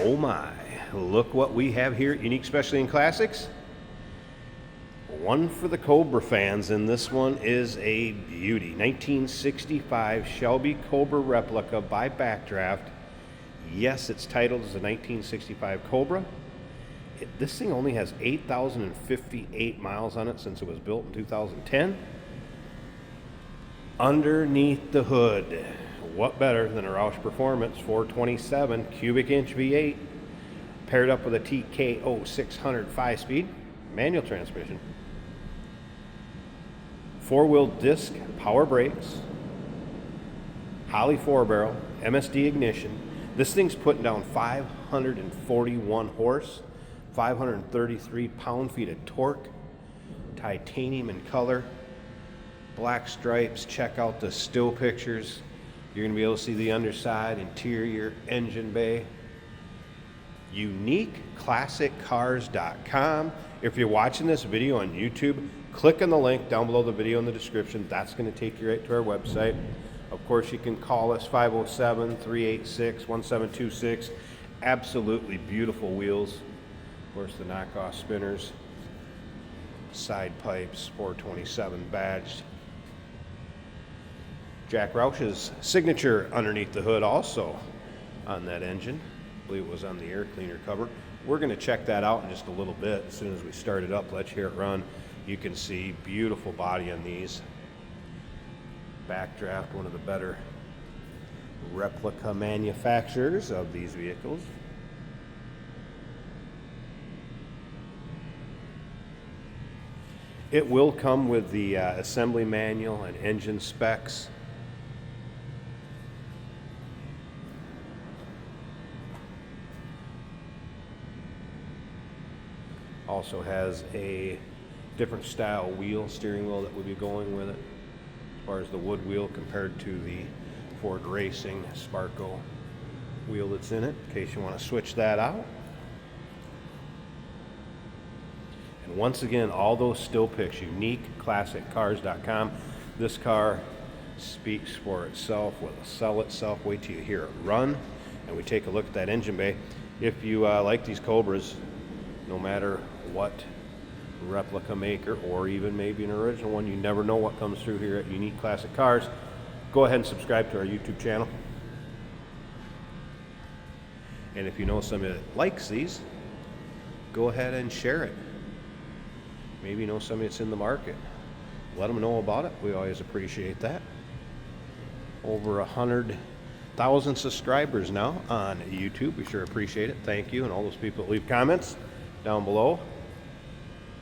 Oh my, look what we have here at Unique Specialty and Classics. One for the Cobra fans, and this one is a beauty. 1965 Shelby Cobra replica by Backdraft. Yes, it's titled as a 1965 Cobra. This thing only has 8,058 miles on it since it was built in 2010. Underneath the hood, what better than a Roush Performance 427 cubic inch V8 paired up with a TKO 600 5-speed manual transmission, 4-wheel disc power brakes, Holley 4-barrel, MSD ignition. This thing's putting down 541 horse, 533 pound-feet of torque, titanium in color, black stripes. Check out the still pictures. You're going to be able to see the underside, interior, engine bay. UniqueClassicCars.com. If you're watching this video on YouTube, click on the link down below the video in the description. That's going to take you right to our website. Of course, you can call us 507-386-1726. Absolutely beautiful wheels. Of course, the knockoff spinners, side pipes, 427 badged. Jack Roush's signature underneath the hood also on that engine. I believe it was on the air cleaner cover. We're going to check that out in just a lit's bit. As soon as we start it up, let's hear it run. You can see beautiful body on these. Backdraft, one of the better replica manufacturers of these vehicles. It will come with the assembly manual and engine specs. Also has a different style steering wheel that would be going with it, as far as the wood wheel compared to the Ford Racing Sparco wheel that's in it, in case you want to switch that out. And once again, all those still pics, UniqueClassicCars.com. This car speaks for itself, will sell itself. Wait till you hear it run and we take a look at that engine bay. If you like these Cobras, no matter what replica maker or even maybe an original one, you never know what comes through here at Unique Classic Cars. Go ahead and subscribe to our YouTube channel. And if you know somebody that likes these, go ahead and share it. Maybe you know somebody that's in the market. Let them know about it. We always appreciate that. Over 100,000 subscribers now on YouTube. We sure appreciate it. Thank you. And all those people that leave comments down below.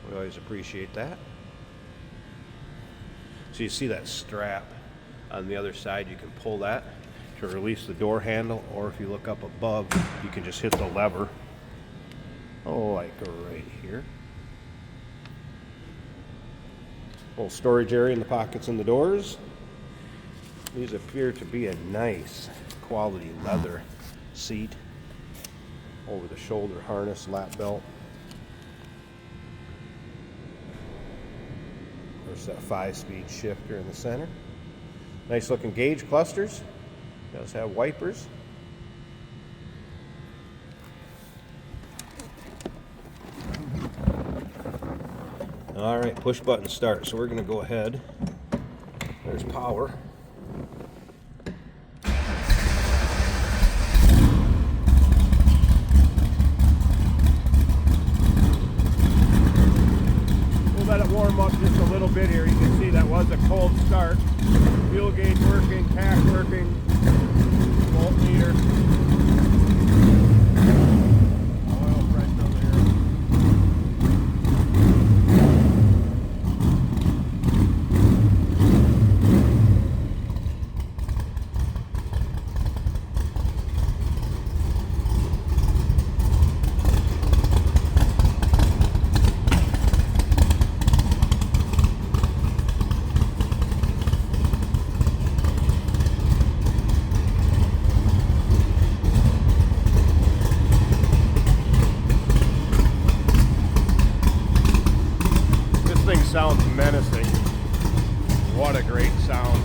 We always appreciate that. So you see that strap on the other side. You can pull that to release the door handle, or if you look up above, you can just hit the lever. Oh, like right here. Little storage area in the pockets and the doors. These appear to be a nice quality leather seat. Over the shoulder harness, lap belt. There's that 5-speed shifter in the center. Nice looking gauge clusters. Does have wipers. All right, push button start. So we're going to go ahead. There's power. Let it warm up just a little bit here. You can see that was a cold start. Fuel gauge working, tach working, voltmeter, oil pressure over here. Sounds menacing. What a great sound.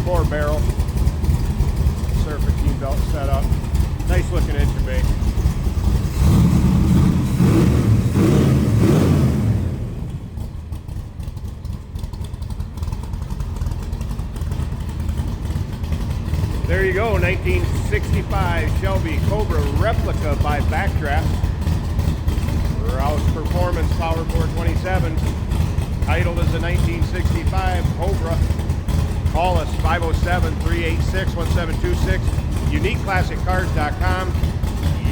4-barrel. Serpentine belt set up. Nice looking engine bay. There you go, 1965 Shelby Cobra Replica by Backdraft. Rouse Performance Power 427. Titled as a 1965 Cobra. Call us 507-386-1726. UniqueClassicCars.com.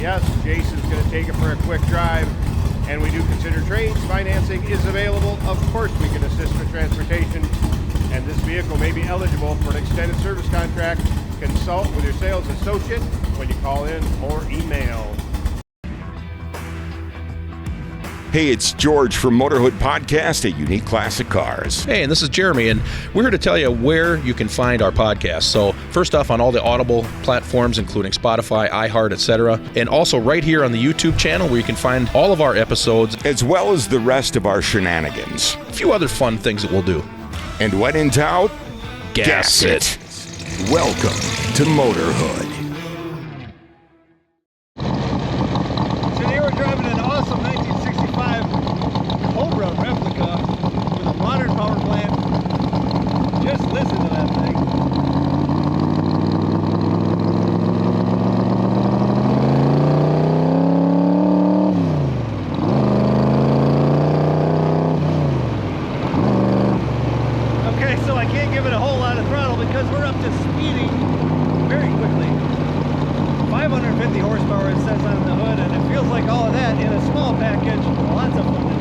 Yes, Jason's going to take it for a quick drive. And we do consider trades. Financing is available. Of course, we can assist with transportation. And this vehicle may be eligible for an extended service contract. Consult with your sales associate when you call in or email. Hey, it's George from Motorhood Podcast at Unique Classic Cars. Hey, and this is Jeremy, and we're here to tell you where you can find our podcast. So first off, on all the Audible platforms, including Spotify, iHeart, etc., and also right here on the YouTube channel where you can find all of our episodes, as well as the rest of our shenanigans. A few other fun things that we'll do. And when in doubt, gas it. Welcome to Motorhood. Today we're driving an awesome 1965 Cobra Replica with a modern power plant. Just listen to that thing. Okay, so I can't give it a whole lot of throttle because we're up to speeding very quickly. 550 horsepower it says on the hood, and it feels like all of that in a small package. Lots of fun.